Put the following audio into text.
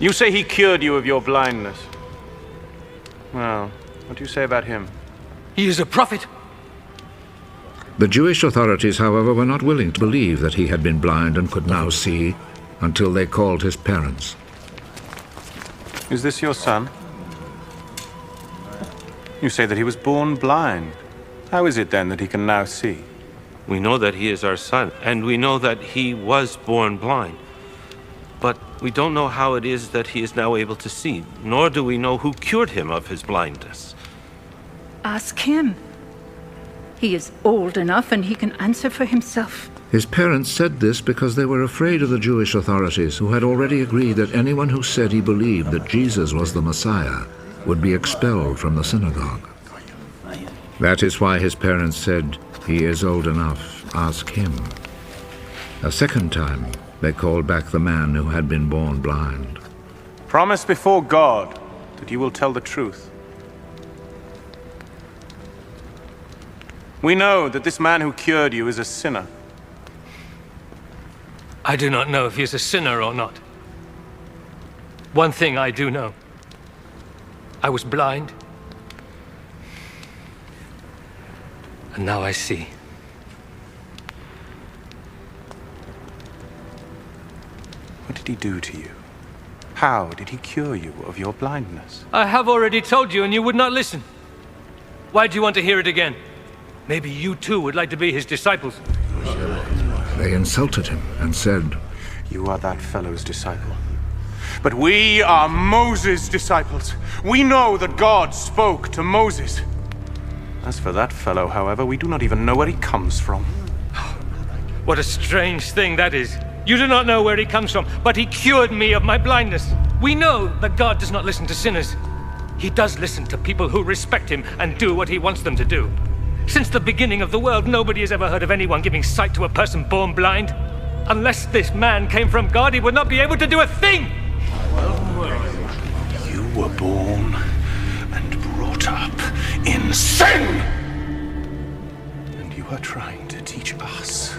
You say he cured you of your blindness. Well, what do you say about him? He is a prophet. The Jewish authorities, however, were not willing to believe that he had been blind and could now see, until they called his parents. Is this your son? You say that he was born blind. How is it then that he can now see? We know that he is our son, and we know that he was born blind. But we don't know how it is that he is now able to see, nor do we know who cured him of his blindness. Ask him. He is old enough and he can answer for himself. His parents said this because they were afraid of the Jewish authorities, who had already agreed that anyone who said he believed that Jesus was the Messiah would be expelled from the synagogue. That is why his parents said, "He is old enough, ask him." A second time, they called back the man who had been born blind. Promise before God that you will tell the truth. We know that this man who cured you is a sinner. I do not know if he is a sinner or not. One thing I do know. I was blind, and now I see. What did he do to you? How did he cure you of your blindness? I have already told you, and you would not listen. Why do you want to hear it again? Maybe you too would like to be his disciples. They insulted him and said, You are that fellow's disciple. But we are Moses' disciples. We know that God spoke to Moses. As for that fellow, however, we do not even know where he comes from. What a strange thing that is. You do not know where he comes from, but he cured me of my blindness. We know that God does not listen to sinners. He does listen to people who respect him and do what he wants them to do. Since the beginning of the world, nobody has ever heard of anyone giving sight to a person born blind. Unless this man came from God, he would not be able to do a thing! You were born and brought up in sin! And you are trying to teach us.